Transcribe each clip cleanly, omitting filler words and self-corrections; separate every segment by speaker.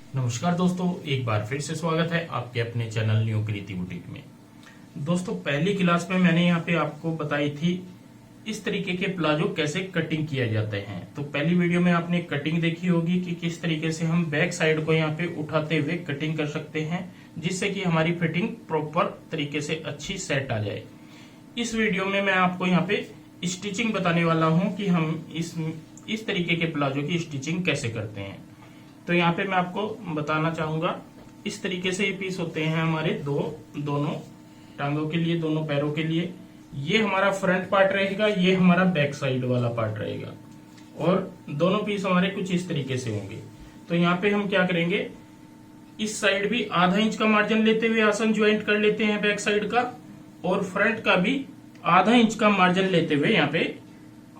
Speaker 1: नमस्कार दोस्तों, एक बार फिर से स्वागत है आपके अपने चैनल न्यू कृति बुटीक में। दोस्तों, पहली क्लास में मैंने यहाँ पे आपको बताई थी इस तरीके के प्लाजो कैसे कटिंग किया जाते हैं। तो पहली वीडियो में आपने कटिंग देखी होगी कि किस तरीके से हम बैक साइड को यहाँ पे उठाते हुए कटिंग कर सकते हैं, जिससे कि हमारी फिटिंग प्रॉपर तरीके से अच्छी सेट आ जाए। इस वीडियो में मैं आपको यहाँ पे स्टिचिंग बताने वाला हूँ कि हम इस तरीके के प्लाजो की स्टिचिंग कैसे करते हैं। तो यहाँ पे मैं आपको बताना चाहूंगा, इस तरीके से ये पीस होते हैं हमारे दोनों टांगों के लिए, दोनों पैरों के लिए। ये हमारा फ्रंट पार्ट रहेगा, ये हमारा बैक साइड वाला पार्ट रहेगा, और दोनों पीस हमारे कुछ इस तरीके से होंगे। तो यहाँ पे हम क्या करेंगे, इस साइड भी आधा इंच का मार्जिन लेते हुए आसन ज्वाइंट कर लेते हैं बैक साइड का, और फ्रंट का भी आधा इंच का मार्जिन लेते हुए यहाँ पे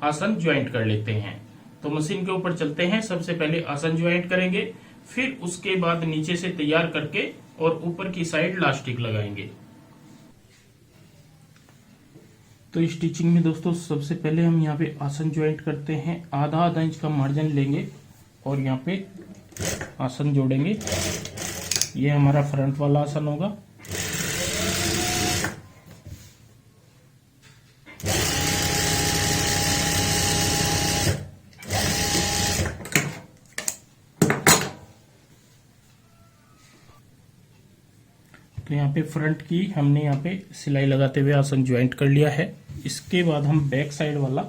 Speaker 1: आसन ज्वाइंट कर लेते हैं। तो मशीन के ऊपर चलते हैं। सबसे पहले आसन ज्वाइंट करेंगे, फिर उसके बाद नीचे से तैयार करके और ऊपर की साइड लास्टिक लगाएंगे। तो स्टिचिंग में दोस्तों सबसे पहले हम यहाँ पे आसन ज्वाइंट करते हैं। आधा आधा इंच का मार्जिन लेंगे और यहाँ पे आसन जोड़ेंगे। ये हमारा फ्रंट वाला आसन होगा। तो यहाँ पे फ्रंट की हमने यहाँ पे सिलाई लगाते हुए आसन ज्वाइंट कर लिया है। इसके बाद हम बैक साइड वाला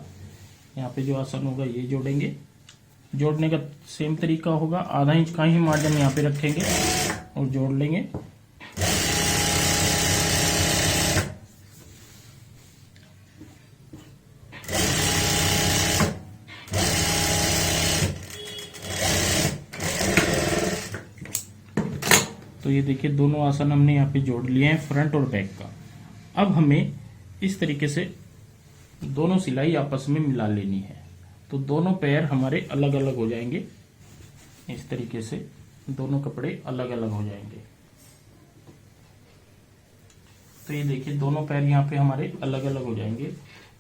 Speaker 1: यहाँ पे जो आसन होगा ये जोड़ेंगे। जोड़ने का सेम तरीका होगा, आधा इंच का ही मार्जिन यहाँ पे रखेंगे और जोड़ लेंगे। तो ये देखिए, दोनों आसन हमने यहाँ पे जोड़ लिए हैं, फ्रंट और बैक का। अब हमें इस तरीके से दोनों सिलाई आपस में मिला लेनी है। तो दोनों पैर हमारे अलग अलग हो जाएंगे। इस तरीके से दोनों कपड़े अलग अलग हो जाएंगे। तो ये देखिए, दोनों पैर यहाँ पे हमारे अलग अलग हो जाएंगे।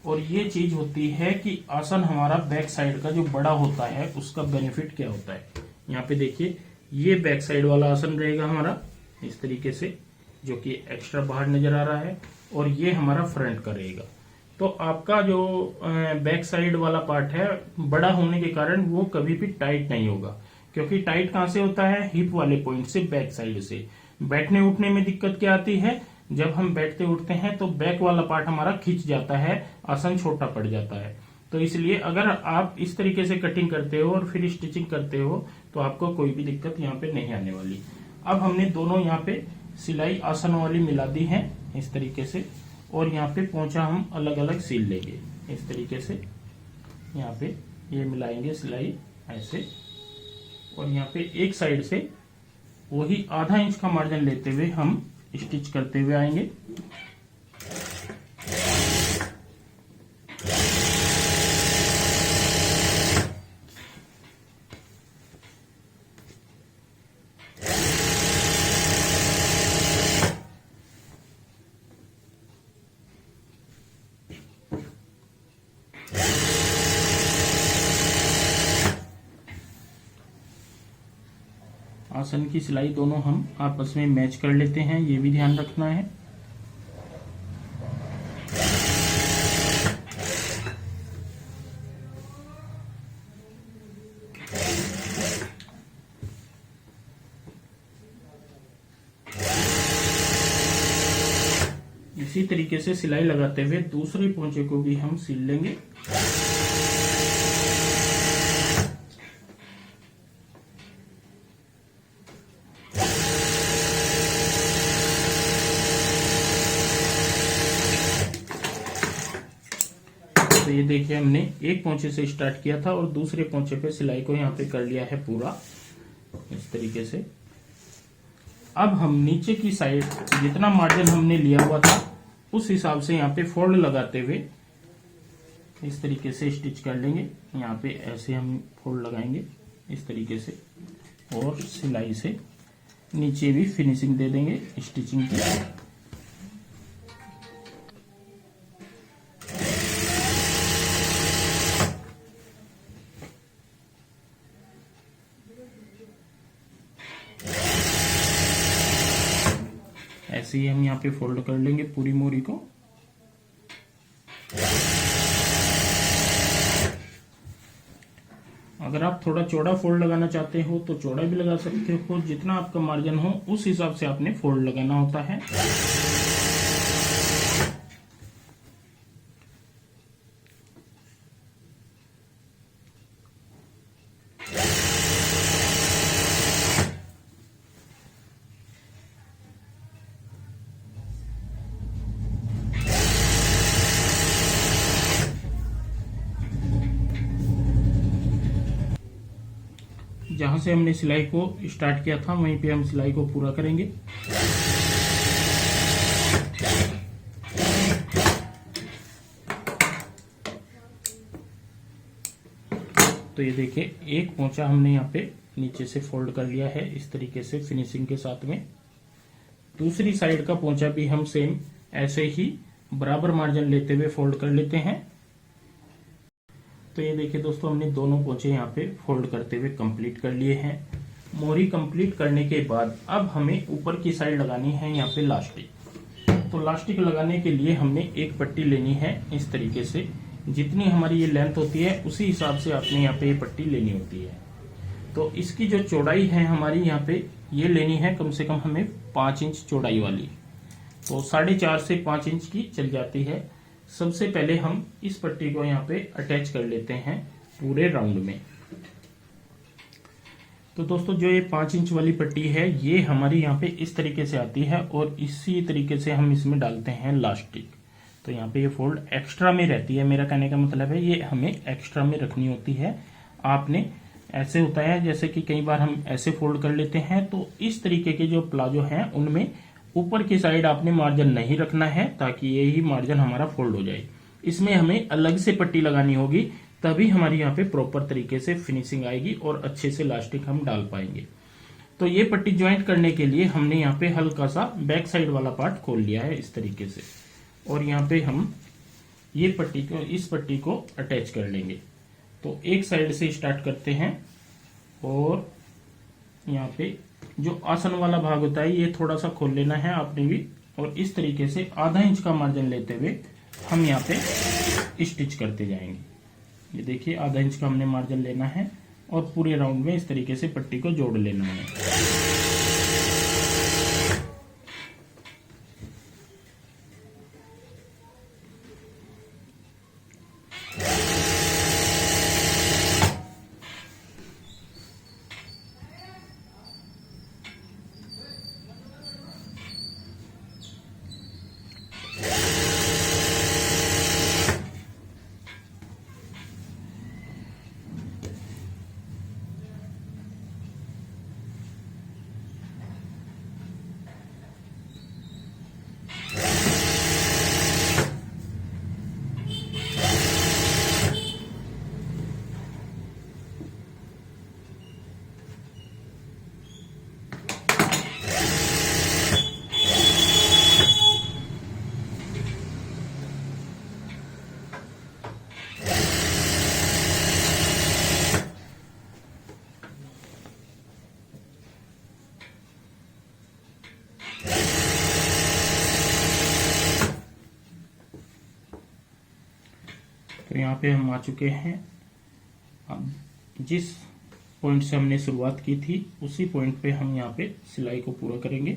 Speaker 1: और ये चीज होती है कि आसन हमारा बैक साइड का जो बड़ा होता है उसका बेनिफिट क्या होता है। यहाँ पे देखिए, ये बैक साइड वाला आसन रहेगा हमारा इस तरीके से, जो कि एक्स्ट्रा बाहर नजर आ रहा है, और ये हमारा फ्रंट का रहेगा। तो आपका जो बैक साइड वाला पार्ट है बड़ा होने के कारण वो कभी भी टाइट नहीं होगा, क्योंकि टाइट कहां से होता है, हिप वाले पॉइंट से, बैक साइड से। बैठने उठने में दिक्कत क्या आती है, जब हम बैठते उठते हैं तो बैक वाला पार्ट हमारा खिंच जाता है, आसन छोटा पड़ जाता है। तो इसलिए अगर आप इस तरीके से कटिंग करते हो और फिर स्टिचिंग करते हो तो आपको कोई भी दिक्कत यहाँ पे नहीं आने वाली। अब हमने दोनों यहाँ पे सिलाई आसन वाली मिला दी है इस तरीके से, और यहाँ पे पोंछा हम अलग अलग सील लेंगे इस तरीके से। यहाँ पे ये मिलाएंगे सिलाई ऐसे, और यहाँ पे एक साइड से वही आधा इंच का मार्जिन लेते हुए हम स्टिच करते हुए आएंगे। आसन की सिलाई दोनों हम आपस में मैच कर लेते हैं, ये भी ध्यान रखना है। इसी तरीके से सिलाई लगाते हुए दूसरे पोंचे को भी हम सिल लेंगे। तो ये देखिए, हमने एक पोंचे से स्टार्ट किया था और दूसरे पोंचे पे सिलाई को यहाँ पे कर लिया है पूरा इस तरीके से। अब हम नीचे की साइड जितना मार्जिन हमने लिया हुआ था उस हिसाब से यहाँ पे फोल्ड लगाते हुए इस तरीके से स्टिच कर लेंगे। यहाँ पे ऐसे हम फोल्ड लगाएंगे इस तरीके से, और सिलाई से नीचे भी फिनिशिंग दे देंगे स्टिचिंग की। ऐसे ही हम यहाँ पे फोल्ड कर लेंगे पूरी मोरी को। अगर आप थोड़ा चौड़ा फोल्ड लगाना चाहते हो तो चौड़ा भी लगा सकते हो, जितना आपका मार्जिन हो उस हिसाब से आपने फोल्ड लगाना होता है। जहां से हमने सिलाई को स्टार्ट किया था वहीं पे हम सिलाई को पूरा करेंगे। तो ये देखिए एक पोंचा हमने यहाँ पे नीचे से फोल्ड कर लिया है इस तरीके से फिनिशिंग के साथ में। दूसरी साइड का पोंचा भी हम सेम ऐसे ही बराबर मार्जिन लेते हुए फोल्ड कर लेते हैं। तो ये देखिए दोस्तों, हमने दोनों पोंचे यहाँ पे फोल्ड करते हुए कंप्लीट कर लिए हैं। मोरी कंप्लीट करने के बाद अब हमें ऊपर की साइड लगानी है यहाँ पे लास्टिक। तो लास्टिक लगाने के लिए हमने एक पट्टी लेनी है इस तरीके से। जितनी हमारी ये लेंथ होती है उसी हिसाब से आपने यहाँ पे ये पट्टी लेनी होती है। तो इसकी जो चौड़ाई है हमारी यहाँ पे ये लेनी है कम से कम हमें 5 इंच चौड़ाई वाली। तो 4.5 से 5 इंच की चल जाती है। सबसे पहले हम इस पट्टी को यहाँ पे अटैच कर लेते हैं पूरे राउंड में। तो दोस्तों जो ये 5 इंच वाली पट्टी है ये हमारी यहाँ पे इस तरीके से आती है और इसी तरीके से हम इसमें डालते हैं लास्टिक। तो यहाँ पे ये फोल्ड एक्स्ट्रा में रहती है, मेरा कहने का मतलब है ये हमें एक्स्ट्रा में रखनी होती है। आपने ऐसे होता है जैसे कि कई बार हम ऐसे फोल्ड कर लेते हैं, तो इस तरीके के जो प्लाजो हैं उनमें ऊपर की साइड आपने मार्जिन नहीं रखना है ताकि यही मार्जिन हमारा फोल्ड हो जाए। इसमें हमें अलग से पट्टी लगानी होगी, तभी हमारी यहाँ पे प्रॉपर तरीके से फिनिशिंग आएगी और अच्छे से लास्टिक हम डाल पाएंगे। तो ये पट्टी ज्वाइंट करने के लिए हमने यहाँ पे हल्का सा बैक साइड वाला पार्ट खोल लिया है इस तरीके से, और यहाँ पे हम ये पट्टी को इस पट्टी को अटैच कर लेंगे। तो एक साइड से स्टार्ट करते हैं और यहाँ पे जो आसन वाला भाग होता है ये थोड़ा सा खोल लेना है आपने भी, और इस तरीके से आधा इंच का मार्जिन लेते हुए हम यहाँ पे स्टिच करते जाएंगे। ये देखिए आधा इंच का हमने मार्जिन लेना है और पूरे राउंड में इस तरीके से पट्टी को जोड़ लेना है। तो यहाँ पे हम आ चुके हैं। अब जिस पॉइंट से हमने शुरुआत की थी उसी पॉइंट पे हम यहाँ पे सिलाई को पूरा करेंगे।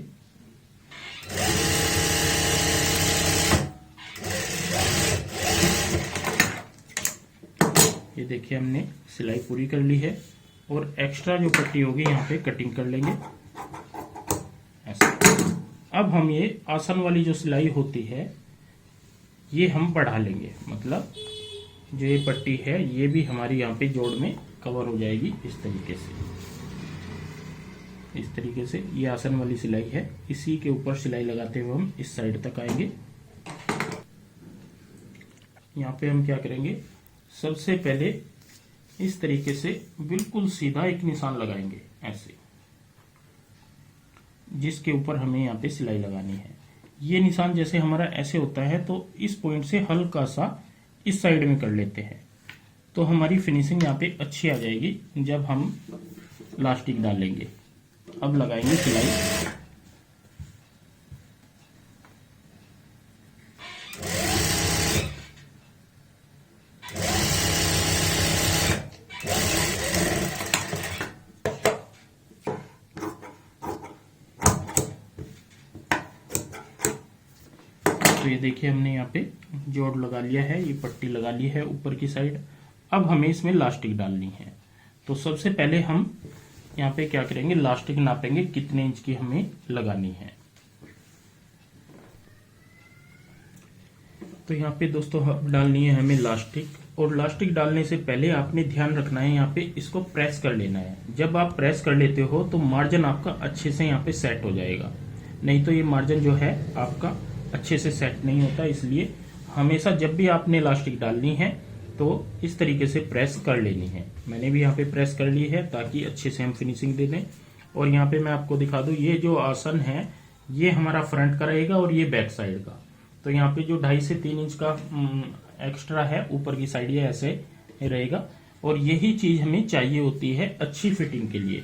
Speaker 1: ये देखिए हमने सिलाई पूरी कर ली है और एक्स्ट्रा जो पट्टी होगी यहाँ पे कटिंग कर लेंगे ऐसे। अब हम ये आसन वाली जो सिलाई होती है ये हम बढ़ा लेंगे, मतलब जो ये पट्टी है ये भी हमारी यहाँ पे जोड़ में कवर हो जाएगी इस तरीके से। इस तरीके से ये आसन वाली सिलाई है, इसी के ऊपर सिलाई लगाते हुए हम इस साइड तक आएंगे। यहाँ पे हम क्या करेंगे, सबसे पहले इस तरीके से बिल्कुल सीधा एक निशान लगाएंगे ऐसे, जिसके ऊपर हमें यहाँ पे सिलाई लगानी है। ये निशान जैसे हमारा ऐसे होता है तो इस पॉइंट से हल्का सा इस साइड में कर लेते हैं, तो हमारी फिनिशिंग यहाँ पे अच्छी आ जाएगी जब हम लास्टिक डालेंगे। अब लगाएंगे सिलाई। तो ये देखिए हमने यहाँ पे जोड़ लगा लिया है, ये पट्टी लगा ली है ऊपर की साइड। अब हमें इसमें लास्टिक डालनी है। तो सबसे पहले हम यहाँ पे क्या करेंगे, लास्टिक नापेंगे कितने इंच की हमें लगानी है। तो यहाँ पे दोस्तों डालनी है हमें लास्टिक, और लास्टिक डालने से पहले आपने ध्यान रखना है यहाँ पे इसको प्रेस कर लेना है। जब आप प्रेस कर लेते हो तो मार्जिन आपका अच्छे से यहाँ पे सेट हो जाएगा, नहीं तो ये मार्जिन जो है आपका अच्छे से सेट नहीं होता। इसलिए हमेशा जब भी आपने लास्टिक डालनी है तो इस तरीके से प्रेस कर लेनी है। मैंने भी यहाँ पे प्रेस कर ली है ताकि अच्छे से हम फिनिशिंग दे दें। और यहाँ पे मैं आपको दिखा दूं, ये जो आसन है ये हमारा फ्रंट का रहेगा और ये बैक साइड का। तो यहाँ पे जो 2.5 से 3 इंच का एक्स्ट्रा है ऊपर की साइड, ये ऐसे रहेगा। और यही चीज हमें चाहिए होती है अच्छी फिटिंग के लिए।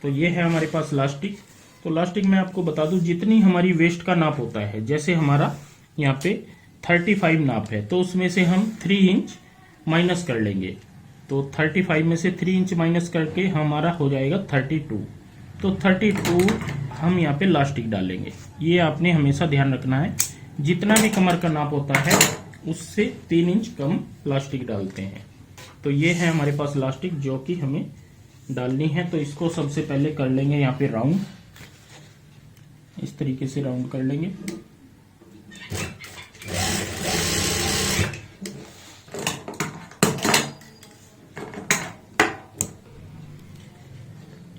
Speaker 1: तो ये है हमारे पास लास्टिक। तो लास्टिक मैं आपको बता दूं, जितनी हमारी वेस्ट का नाप होता है, जैसे हमारा यहाँ पे 35 नाप है तो उसमें से हम 3 इंच माइनस कर लेंगे। तो 35 में से 3 इंच माइनस करके हमारा हो जाएगा 32। तो 32 हम यहाँ पे लास्टिक डालेंगे। ये आपने हमेशा ध्यान रखना है, जितना भी कमर का नाप होता है उससे 3 इंच कम लास्टिक डालते हैं। तो ये है हमारे पास लास्टिक जो कि हमें डालनी है। तो इसको सबसे पहले कर लेंगे यहाँ पे राउंड, इस तरीके से राउंड कर लेंगे।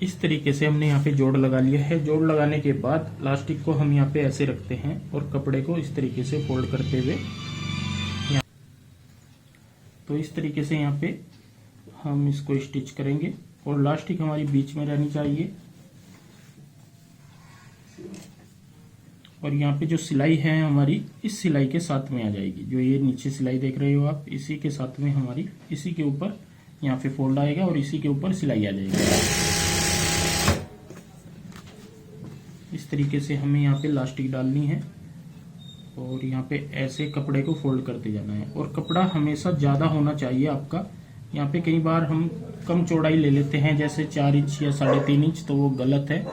Speaker 1: इस तरीके से हमने यहाँ पे जोड़ लगा लिया है। जोड़ लगाने के बाद लास्टिक को हम यहाँ पे ऐसे रखते हैं और कपड़े को इस तरीके से फोल्ड करते हुए, तो इस तरीके से यहाँ पे हम इसको स्टिच करेंगे और लास्टिक हमारी बीच में रहनी चाहिए। और यहाँ पे जो सिलाई है हमारी इस सिलाई के साथ में आ जाएगी। जो ये नीचे सिलाई देख रहे हो आप, इसी के साथ में हमारी, इसी के ऊपर यहाँ पे फोल्ड आएगा और इसी के ऊपर सिलाई आ जाएगी। इस तरीके से हमें यहाँ पे लास्टिक डालनी है और यहाँ पे ऐसे कपड़े को फोल्ड करते जाना है। और कपड़ा हमेशा ज़्यादा होना चाहिए आपका। यहाँ पे कई बार हम कम चौड़ाई ले लेते हैं, जैसे 4 इंच या 3.5 इंच, तो वो गलत है।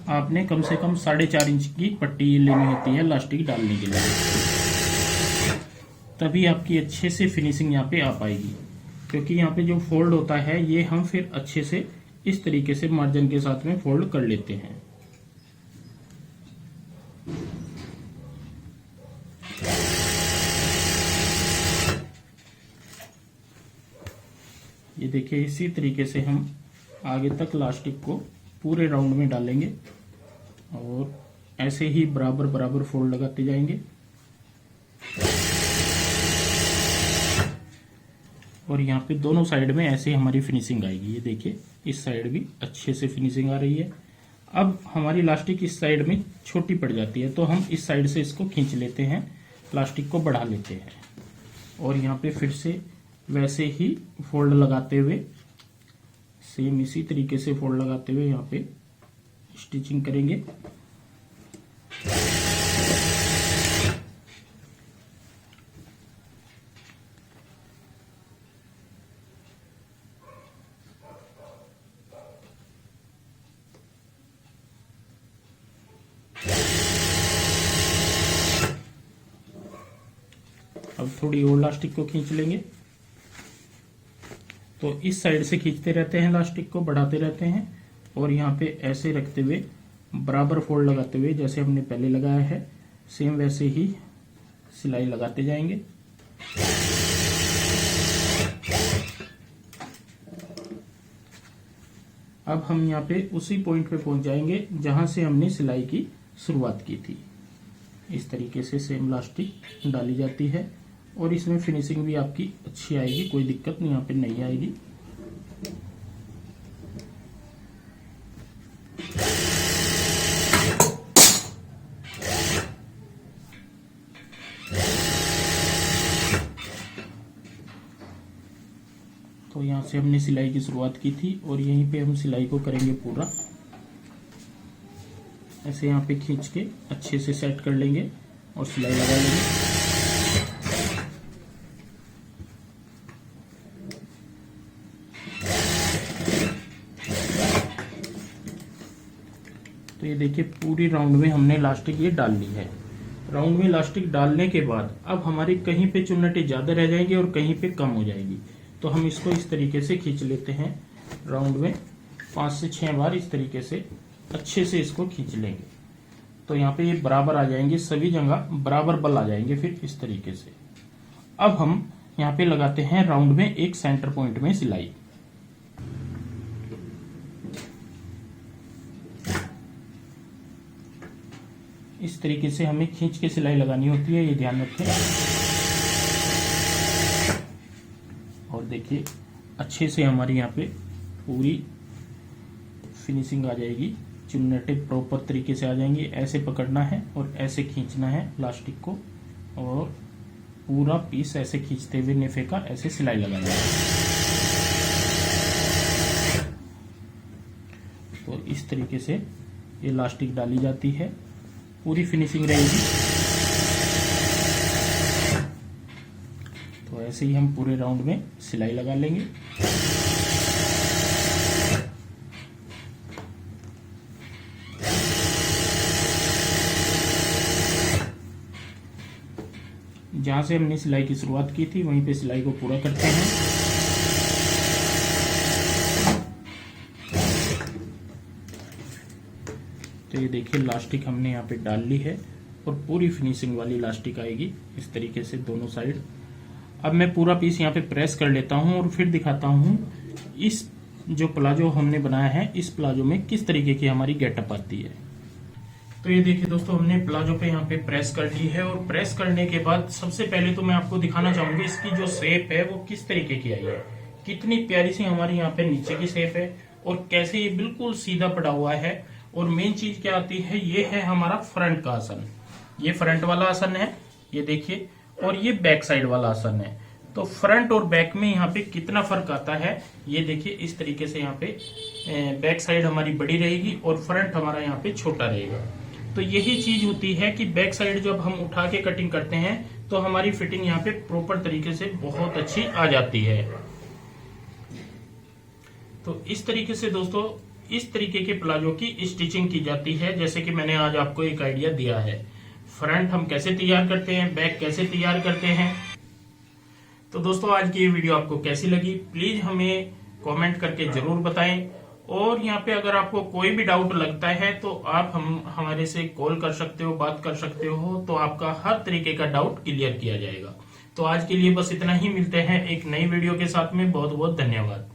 Speaker 1: आपने कम से कम 4.5 इंच की पट्टी लेनी होती है लास्टिक डालने के लिए, तभी आपकी अच्छे से फिनिशिंग यहाँ पे आ पाएगी। क्योंकि यहाँ पे जो फोल्ड होता है ये हम फिर अच्छे से इस तरीके से मार्जिन के साथ में फोल्ड कर लेते हैं। ये देखिए इसी तरीके से हम आगे तक लास्टिक को पूरे राउंड में डालेंगे और ऐसे ही बराबर बराबर फोल्ड लगाते जाएंगे। और यहाँ पे दोनों साइड में ऐसे हमारी फिनिशिंग आएगी। ये देखिए इस साइड भी अच्छे से फिनिशिंग आ रही है। अब हमारी लास्टिक इस साइड में छोटी पड़ जाती है तो हम इस साइड से इसको खींच लेते हैं, प्लास्टिक को बढ़ा लेते हैं और यहाँ पे फिर से वैसे ही फोल्ड लगाते हुए, सेम इसी तरीके से फोल्ड लगाते हुए यहाँ पे स्टिचिंग करेंगे। अब थोड़ी और लास्टिक को खींच लेंगे। तो इस साइड से खींचते रहते हैं, लास्टिक को बढ़ाते रहते हैं और यहाँ पे ऐसे रखते हुए बराबर फोल्ड लगाते हुए, जैसे हमने पहले लगाया है सेम वैसे ही सिलाई लगाते जाएंगे। अब हम यहाँ पे उसी पॉइंट पे पहुंच जाएंगे जहां से हमने सिलाई की शुरुआत की थी। इस तरीके से सेम लास्टिक डाली जाती है और इसमें फिनिशिंग भी आपकी अच्छी आएगी, कोई दिक्कत नहीं यहाँ पे नहीं आएगी। तो यहाँ से हमने सिलाई की शुरुआत की थी और यहीं पे हम सिलाई को करेंगे पूरा। ऐसे यहाँ पे खींच के अच्छे से सेट कर लेंगे और सिलाई लगा लेंगे। तो ये देखिए पूरी राउंड में हमने लास्टिक ये डाल ली है। राउंड में इलास्टिक डालने के बाद अब हमारी कहीं पे चुन्नटें ज्यादा रह जाएंगी और कहीं पे कम हो जाएगी। तो हम इसको इस तरीके से खींच लेते हैं राउंड में 5 से 6 बार इस तरीके से अच्छे से इसको खींच लेंगे। तो यहाँ पे ये बराबर आ जाएंगे, सभी जगह बराबर बल आ जाएंगे। फिर इस तरीके से अब हम यहाँ पे लगाते हैं राउंड में एक सेंटर पॉइंट में सिलाई। इस तरीके से हमें खींच के सिलाई लगानी होती है, ये ध्यान रखें। और देखिए अच्छे से हमारी यहाँ पे पूरी फिनिशिंग आ जाएगी, चुन्नटें प्रॉपर तरीके से आ जाएंगी। ऐसे पकड़ना है और ऐसे खींचना है प्लास्टिक को, और पूरा पीस ऐसे खींचते हुए नेफे का ऐसे सिलाई लगाना है। तो इस तरीके से ये इलास्टिक डाली जाती है, पूरी फिनिशिंग रहेगी। तो ऐसे ही हम पूरे राउंड में सिलाई लगा लेंगे। जहां से हमने सिलाई की शुरुआत की थी वहीं पे सिलाई को पूरा करते हैं। तो ये देखिए इलास्टिक हमने यहाँ पे डाल ली है और पूरी फिनिशिंग वाली इलास्टिक आएगी इस तरीके से दोनों साइड। अब मैं पूरा पीस यहाँ पे प्रेस कर लेता हूँ और फिर दिखाता हूँ इस जो प्लाजो हमने बनाया है, इस प्लाजो में किस तरीके की हमारी गेटअप आती है। तो ये देखिए दोस्तों, हमने प्लाजो पे यहाँ पे प्रेस कर ली है, और प्रेस करने के बाद सबसे पहले तो मैं आपको दिखाना चाहूंगा इसकी जो शेप है वो किस तरीके की आई है। कितनी प्यारी सी हमारी यहाँ पे नीचे की शेप है और कैसे ये बिल्कुल सीधा पड़ा हुआ है। और मेन चीज क्या आती है, ये है हमारा फ्रंट का आसन। ये फ्रंट वाला आसन है, ये देखिए, और ये बैक साइड वाला आसन है। तो फ्रंट और बैक में यहाँ पे कितना फर्क आता है, ये देखिए। इस तरीके से यहाँ पे बैक साइड हमारी बड़ी रहेगी और फ्रंट हमारा यहाँ पे छोटा रहेगा। तो यही चीज होती है कि बैक साइड जब हम उठा के कटिंग करते हैं तो हमारी फिटिंग यहाँ पे प्रॉपर तरीके से बहुत अच्छी आ जाती है। तो इस तरीके से दोस्तों इस तरीके के प्लाजो की स्टिचिंग की जाती है, जैसे कि मैंने आज आपको एक आइडिया दिया है। फ्रंट हम कैसे तैयार करते हैं, बैक कैसे तैयार करते हैं। तो दोस्तों आज की ये वीडियो आपको कैसी लगी, प्लीज हमें कमेंट करके जरूर बताएं। और यहाँ पे अगर आपको कोई भी डाउट लगता है तो आप हमारे से कॉल कर सकते हो, बात कर सकते हो, तो आपका हर तरीके का डाउट क्लियर किया जाएगा। तो आज के लिए बस इतना ही, मिलते हैं एक नई वीडियो के साथ में। बहुत बहुत धन्यवाद।